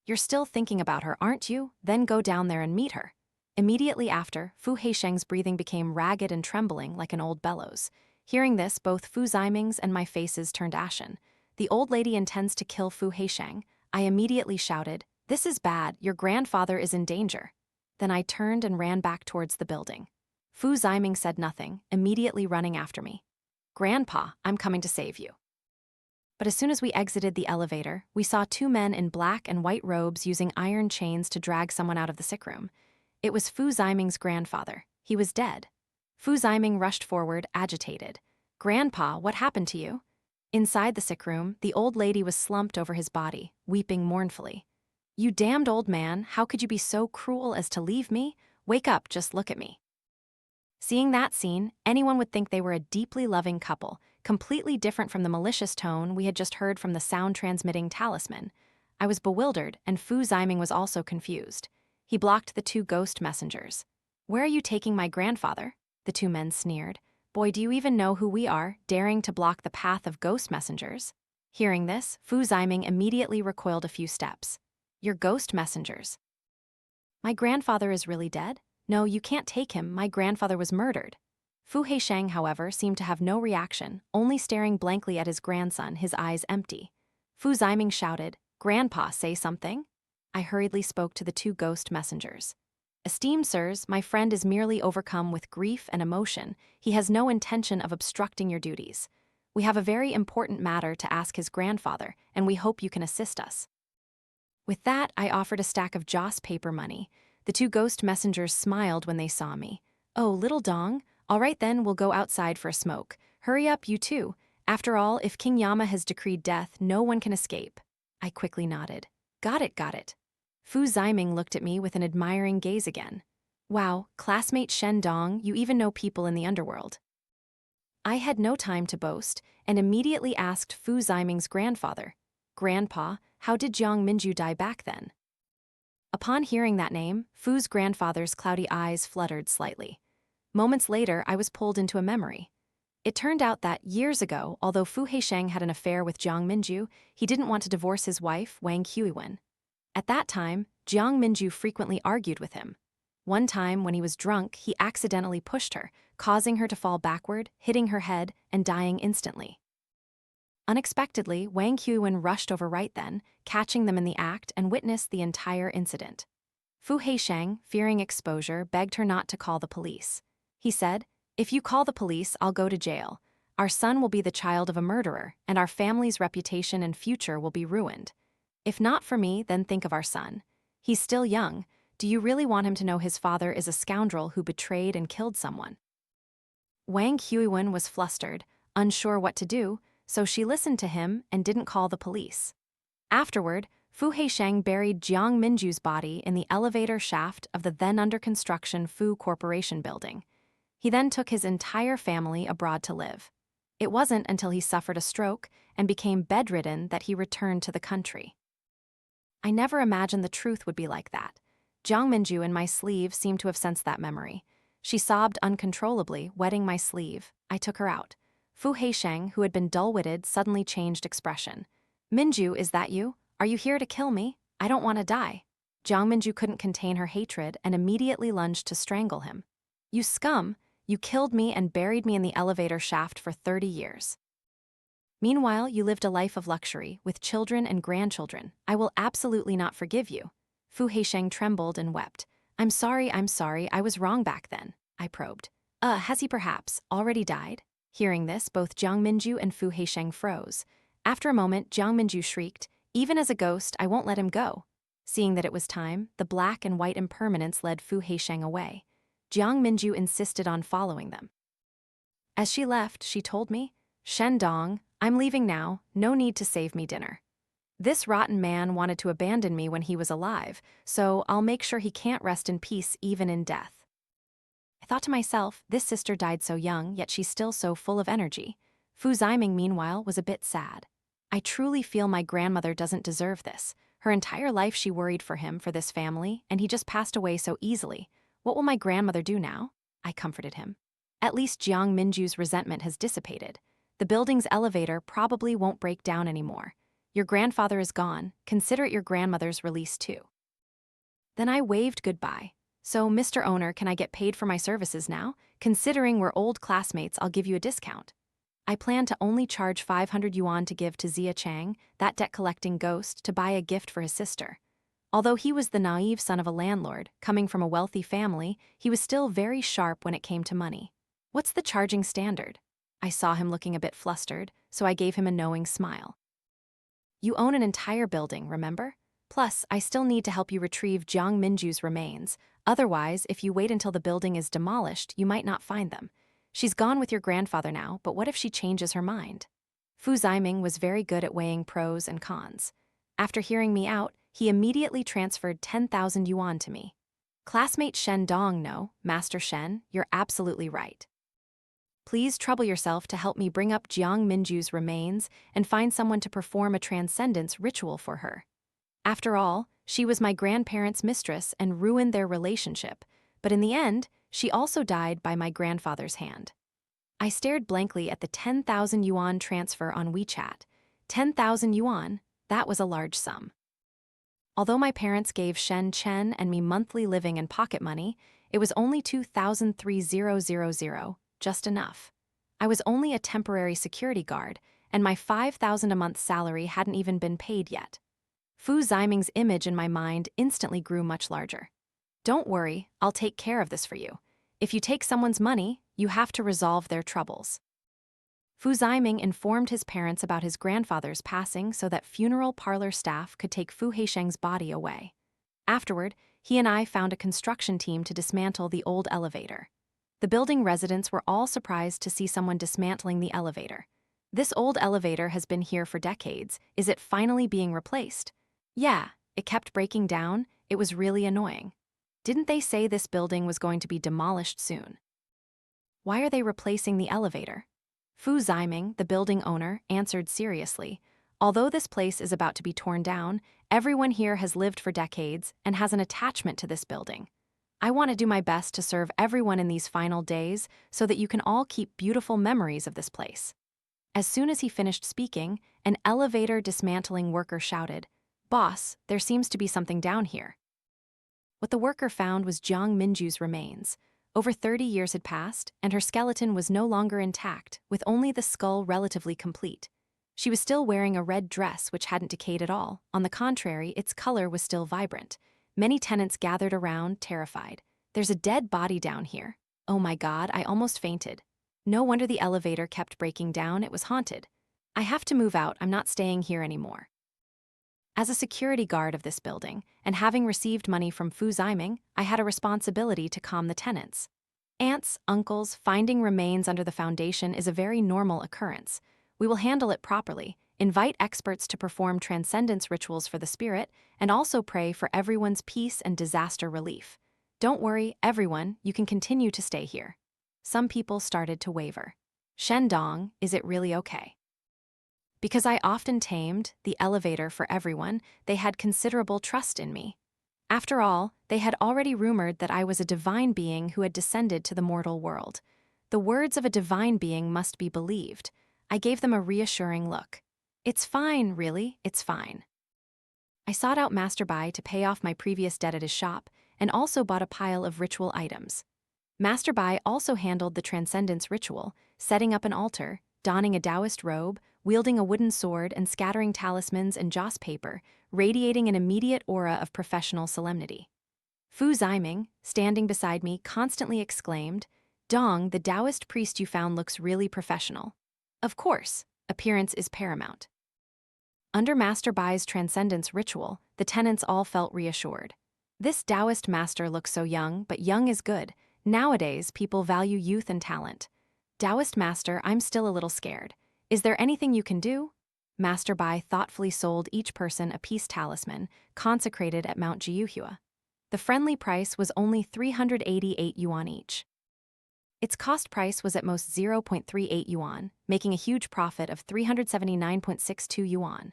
"You're still thinking about her, aren't you? Then go down there and meet her." Immediately after, Fu Heisheng's breathing became ragged and trembling like an old bellows. Hearing this, both Fu Ziming's and my faces turned ashen. "The old lady intends to kill Fu Heisheng." I immediately shouted, "This is bad, your grandfather is in danger." Then I turned and ran back towards the building. Fu Ziming said nothing, immediately running after me. "Grandpa, I'm coming to save you." But as soon as we exited the elevator, we saw two men in black and white robes using iron chains to drag someone out of the sick room. It was Fu Ziming's grandfather. He was dead. Fu Ziming rushed forward, agitated. "Grandpa, what happened to you?" Inside the sick room, the old lady was slumped over his body, weeping mournfully. "You damned old man, how could you be so cruel as to leave me? Wake up, just look at me." Seeing that scene, anyone would think they were a deeply loving couple, completely different from the malicious tone we had just heard from the sound-transmitting talisman. I was bewildered, and Fu Ziming was also confused. He blocked the two ghost messengers. "Where are you taking my grandfather?" The two men sneered. "Boy, do you even know who we are, daring to block the path of ghost messengers?" Hearing this, Fu Ziming immediately recoiled a few steps. "You're ghost messengers." "My grandfather is really dead? No, you can't take him, my grandfather was murdered." Fu Heisheng, however, seemed to have no reaction, only staring blankly at his grandson, his eyes empty. Fu Ziming shouted, "Grandpa, say something?" I hurriedly spoke to the two ghost messengers. "Esteemed sirs, my friend is merely overcome with grief and emotion. He has no intention of obstructing your duties. We have a very important matter to ask his grandfather, and we hope you can assist us." With that, I offered a stack of joss paper money. The two ghost messengers smiled when they saw me. "Oh, little Dong? All right then, we'll go outside for a smoke. Hurry up, you two. After all, if King Yama has decreed death, no one can escape." I quickly nodded. Got it, got it." Fu Ziming looked at me with an admiring gaze again. "Wow, classmate Shen Dong, you even know people in the underworld." I had no time to boast, and immediately asked Fu Ziming's grandfather, "Grandpa, how did Jiang Mingyue die back then?" Upon hearing that name, Fu's grandfather's cloudy eyes fluttered slightly. Moments later, I was pulled into a memory. It turned out that, years ago, although Fu Heisheng had an affair with Jiang Mingyue, he didn't want to divorce his wife, Wang Huiwen. At that time, Jiang Mingyue frequently argued with him. One time, when he was drunk, he accidentally pushed her, causing her to fall backward, hitting her head, and dying instantly. Unexpectedly, Wang Huiwen rushed over right then, catching them in the act, and witnessed the entire incident. Fu Heisheng, fearing exposure, begged her not to call the police. He said, "If you call the police, I'll go to jail. Our son will be the child of a murderer, and our family's reputation and future will be ruined. If not for me, then think of our son. He's still young. Do you really want him to know his father is a scoundrel who betrayed and killed someone?" Wang Huiwen was flustered, unsure what to do, so she listened to him and didn't call the police. Afterward, Fu Heisheng buried Jiang Mingyue's body in the elevator shaft of the then-under-construction Fu Corporation building. He then took his entire family abroad to live. It wasn't until he suffered a stroke and became bedridden that he returned to the country. I never imagined the truth would be like that. Jiang Mingyue in my sleeve seemed to have sensed that memory. She sobbed uncontrollably, wetting my sleeve. I took her out. Fu Heisheng, who had been dull-witted, suddenly changed expression. "Mingyue, is that you? Are you here to kill me? I don't want to die." Jiang Mingyue couldn't contain her hatred and immediately lunged to strangle him. "You scum! You killed me and buried me in the elevator shaft for 30 years. Meanwhile, you lived a life of luxury, with children and grandchildren. I will absolutely not forgive you." Fu Heisheng trembled and wept. I'm sorry, I was wrong back then, I probed. Has he perhaps already died? Hearing this, both Jiang Mingyue and Fu Haisheng froze. After a moment, Jiang Mingyue shrieked, "Even as a ghost, I won't let him go." Seeing that it was time, the black and white impermanence led Fu Haisheng away. Jiang Mingyue insisted on following them. As she left, she told me, "Shen Dong, I'm leaving now, no need to save me dinner. This rotten man wanted to abandon me when he was alive, so I'll make sure he can't rest in peace even in death." I thought to myself, this sister died so young, yet she's still so full of energy. Fu Ziming, meanwhile, was a bit sad. I truly feel my grandmother doesn't deserve this. Her entire life she worried for him, for this family, and he just passed away so easily. What will my grandmother do now? I comforted him. At least Jiang Mingyue's resentment has dissipated. The building's elevator probably won't break down anymore. Your grandfather is gone. Consider it your grandmother's release too. Then I waved goodbye. "So, Mr. Owner, can I get paid for my services now? Considering we're old classmates, I'll give you a discount." I plan to only charge 500 yuan to give to Zia Chang, that debt-collecting ghost, to buy a gift for his sister. Although he was the naive son of a landlord, coming from a wealthy family, he was still very sharp when it came to money. "What's the charging standard?" I saw him looking a bit flustered, so I gave him a knowing smile. "You own an entire building, remember? Plus, I still need to help you retrieve Jiang Mingyue's remains. Otherwise, if you wait until the building is demolished, you might not find them. She's gone with your grandfather now, but what if she changes her mind?" Fu Ziming was very good at weighing pros and cons. After hearing me out, he immediately transferred 10,000 yuan to me. "Classmate Shen Dong, no, Master Shen, you're absolutely right. Please trouble yourself to help me bring up Jiang Mingyue's remains and find someone to perform a transcendence ritual for her. After all, she was my grandparents' mistress and ruined their relationship, but in the end, she also died by my grandfather's hand." I stared blankly at the 10,000 yuan transfer on WeChat. 10,000 yuan, that was a large sum. Although my parents gave Shen Chen and me monthly living and pocket money, it was only 2,300, just enough. I was only a temporary security guard, and my 5,000 a month salary hadn't even been paid yet. Fu Ziming's image in my mind instantly grew much larger. "Don't worry, I'll take care of this for you. If you take someone's money, you have to resolve their troubles." Fu Ziming informed his parents about his grandfather's passing so that funeral parlor staff could take Fu Haisheng's body away. Afterward, he and I found a construction team to dismantle the old elevator. The building residents were all surprised to see someone dismantling the elevator. "This old elevator has been here for decades. Is it finally being replaced?" "Yeah, it kept breaking down. It was really annoying." "Didn't they say this building was going to be demolished soon?" "Why are they replacing the elevator?" Fu Ziming, the building owner, answered seriously. "Although this place is about to be torn down, everyone here has lived for decades and has an attachment to this building. I want to do my best to serve everyone in these final days so that you can all keep beautiful memories of this place." As soon as he finished speaking, an elevator dismantling worker shouted, "Boss, there seems to be something down here." What the worker found was Jiang Mingyue's remains. Over 30 years had passed, and her skeleton was no longer intact, with only the skull relatively complete. She was still wearing a red dress which hadn't decayed at all. On the contrary, its color was still vibrant. Many tenants gathered around, terrified. "There's a dead body down here. Oh my God, I almost fainted. No wonder the elevator kept breaking down, it was haunted. I have to move out, I'm not staying here anymore." As a security guard of this building, and having received money from Fu Ziming, I had a responsibility to calm the tenants. Aunts, uncles, finding remains under the foundation is a very normal occurrence. We will handle it properly, invite experts to perform transcendence rituals for the spirit, and also pray for everyone's peace and disaster relief. Don't worry, everyone, you can continue to stay here. Some people started to waver. "Shen Dong, is it really okay?" Because I often tamed the elevator for everyone, they had considerable trust in me. After all, they had already rumored that I was a divine being who had descended to the mortal world. The words of a divine being must be believed. I gave them a reassuring look. "It's fine, really, it's fine." I sought out Master Bai to pay off my previous debt at his shop, and also bought a pile of ritual items. Master Bai also handled the transcendence ritual, setting up an altar, donning a Taoist robe, wielding a wooden sword, and scattering talismans and joss paper, radiating an immediate aura of professional solemnity. Fu Ziming, standing beside me, constantly exclaimed, "Dong, the Taoist priest you found looks really professional." Of course, appearance is paramount. Under Master Bai's transcendence ritual, the tenants all felt reassured. This Taoist master looks so young, but young is good. Nowadays, people value youth and talent. Taoist master, I'm still a little scared. Is there anything you can do? Master Bai thoughtfully sold each person a peace talisman, consecrated at Mount Jiuhua. The friendly price was only 388 yuan each. Its cost price was at most 0.38 yuan, making a huge profit of 379.62 yuan.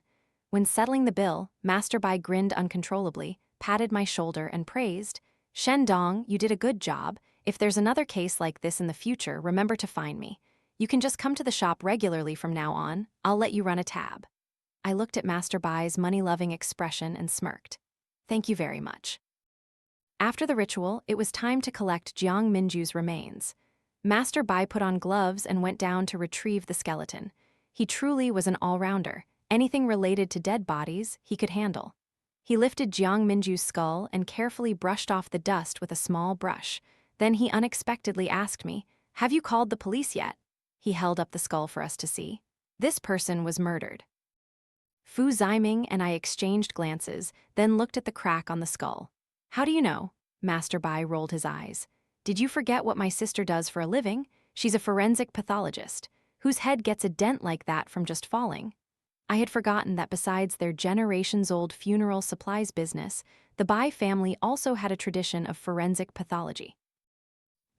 When settling the bill, Master Bai grinned uncontrollably, patted my shoulder, and praised, "Shen Dong, you did a good job. If there's another case like this in the future, remember to find me. You can just come to the shop regularly from now on. I'll let you run a tab." I looked at Master Bai's money-loving expression and smirked. "Thank you very much." After the ritual, it was time to collect Jiang Mingyue's remains. Master Bai put on gloves and went down to retrieve the skeleton. He truly was an all-rounder. Anything related to dead bodies, he could handle. He lifted Jiang Mingyue's skull and carefully brushed off the dust with a small brush. Then he unexpectedly asked me, "Have you called the police yet?" He held up the skull for us to see. This person was murdered. Fu Ziming and I exchanged glances, then looked at the crack on the skull. "How do you know?" Master Bai rolled his eyes. "Did you forget what my sister does for a living? She's a forensic pathologist. Whose head gets a dent like that from just falling?" I had forgotten that besides their generations-old funeral supplies business, the Bai family also had a tradition of forensic pathology.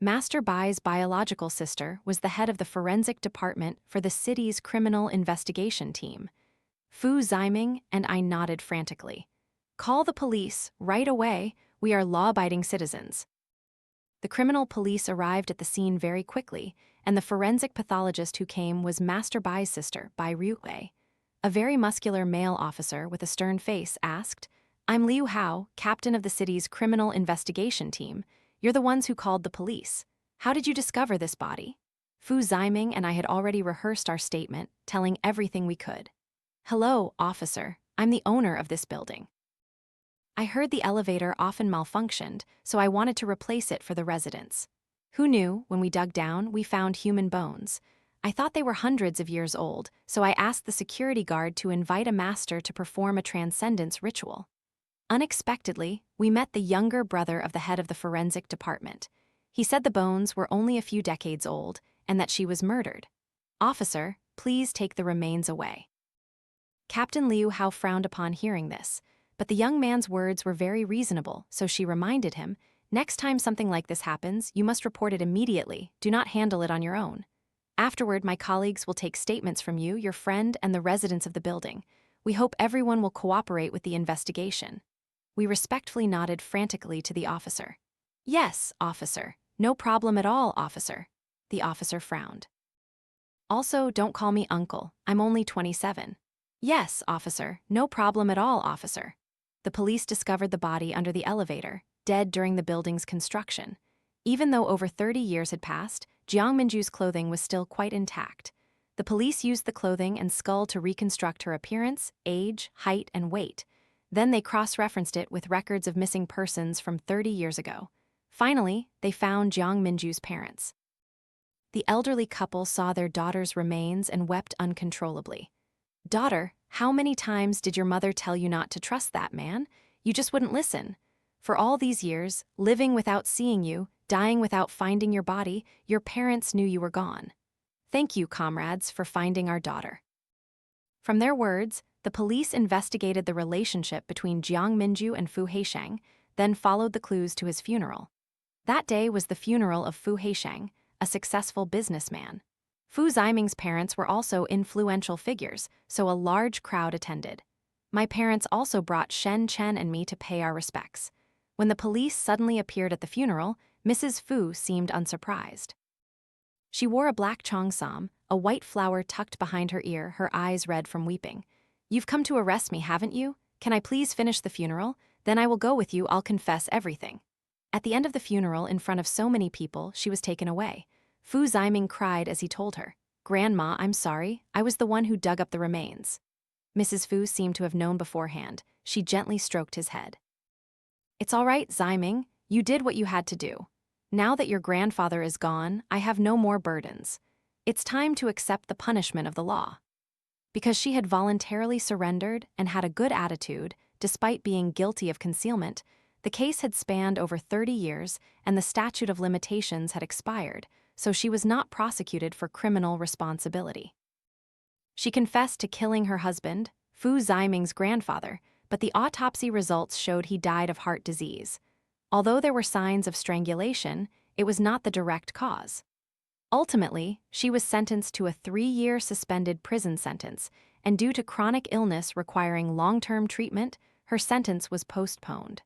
Master Bai's biological sister was the head of the forensic department for the city's criminal investigation team. Fu Ziming and I nodded frantically. "Call the police, right away. We are law-abiding citizens." The criminal police arrived at the scene very quickly, and the forensic pathologist who came was Master Bai's sister, Bai Ryuhui. A very muscular male officer with a stern face asked, "I'm Liu Hao, captain of the city's criminal investigation team. You're the ones who called the police. How did you discover this body?" Fu Ziming and I had already rehearsed our statement, telling everything we could. "Hello, officer. I'm the owner of this building. I heard the elevator often malfunctioned, so I wanted to replace it for the residents. Who knew, when we dug down, we found human bones. I thought they were hundreds of years old, so I asked the security guard to invite a master to perform a transcendence ritual. Unexpectedly, we met the younger brother of the head of the forensic department. He said the bones were only a few decades old and that she was murdered. "Officer, please take the remains away." Captain Liu Hao frowned upon hearing this, but the young man's words were very reasonable, so she reminded him, "Next time something like this happens, you must report it immediately. Do not handle it on your own. Afterward, my colleagues will take statements from you, your friend, and the residents of the building. We hope everyone will cooperate with the investigation." We respectfully nodded frantically to the officer. "Yes, officer. No problem at all, officer." The officer frowned. "Also, don't call me uncle. I'm only 27. "Yes, officer. No problem at all, officer." The police discovered the body under the elevator, dead during the building's construction. Even though over 30 years had passed, Jiang Mingyue's clothing was still quite intact. The police used the clothing and skull to reconstruct her appearance, age, height, and weight. Then they cross-referenced it with records of missing persons from 30 years ago. Finally, they found Jiang Mingyue's parents. The elderly couple saw their daughter's remains and wept uncontrollably. "Daughter, how many times did your mother tell you not to trust that man? You just wouldn't listen. For all these years, living without seeing you, dying without finding your body, your parents knew you were gone. Thank you, comrades, for finding our daughter." From their words, the police investigated the relationship between Jiang Mingyue and Fu Haisheng, then followed the clues to his funeral. That day was the funeral of Fu Haisheng, a successful businessman. Fu Ziming's parents were also influential figures, so a large crowd attended. My parents also brought Shen Chen and me to pay our respects. When the police suddenly appeared at the funeral, Mrs. Fu seemed unsurprised. She wore a black cheongsam, a white flower tucked behind her ear, her eyes red from weeping. "You've come to arrest me, haven't you? Can I please finish the funeral? Then I will go with you, I'll confess everything." At the end of the funeral, in front of so many people, she was taken away. Fu Ziming cried as he told her, "Grandma, I'm sorry, I was the one who dug up the remains." Mrs. Fu seemed to have known beforehand. She gently stroked his head. "It's all right, Ziming. You did what you had to do. Now that your grandfather is gone, I have no more burdens. It's time to accept the punishment of the law." Because she had voluntarily surrendered and had a good attitude, despite being guilty of concealment, the case had spanned over 30 years and the statute of limitations had expired, so she was not prosecuted for criminal responsibility. She confessed to killing her husband, Fu Ziming's grandfather, but the autopsy results showed he died of heart disease. Although there were signs of strangulation, it was not the direct cause. Ultimately, she was sentenced to a 3-year suspended prison sentence, and due to chronic illness requiring long-term treatment, her sentence was postponed.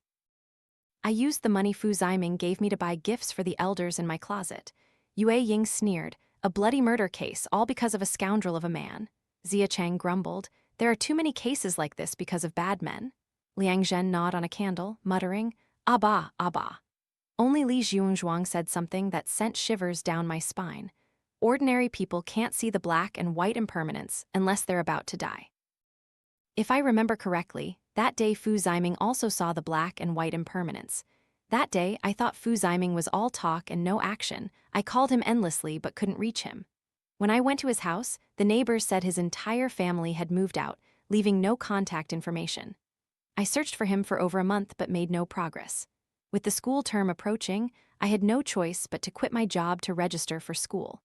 I used the money Fu Ziming gave me to buy gifts for the elders in my closet. Yue Ying sneered, "A bloody murder case, all because of a scoundrel of a man." Zia Cheng grumbled, "There are too many cases like this because of bad men." Liang Zhen gnawed on a candle, muttering, "Abba, Abba." Only Li Zhuangzhuang said something that sent shivers down my spine. Ordinary people can't see the black and white impermanence unless they're about to die. If I remember correctly, that day Fu Ziming also saw the black and white impermanence. That day, I thought Fu Ziming was all talk and no action. I called him endlessly but couldn't reach him. When I went to his house, the neighbors said his entire family had moved out, leaving no contact information. I searched for him for over a month but made no progress. With the school term approaching, I had no choice but to quit my job to register for school.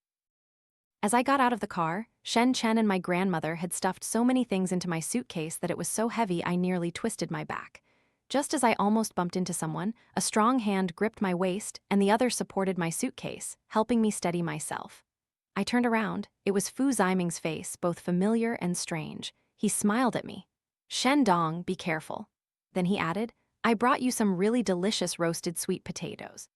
As I got out of the car, Shen Chen and my grandmother had stuffed so many things into my suitcase that it was so heavy I nearly twisted my back. Just as I almost bumped into someone, a strong hand gripped my waist and the other supported my suitcase, helping me steady myself. I turned around. It was Fu Ziming's face, both familiar and strange. He smiled at me. "Shen Dong, be careful." Then he added, "I brought you some really delicious roasted sweet potatoes."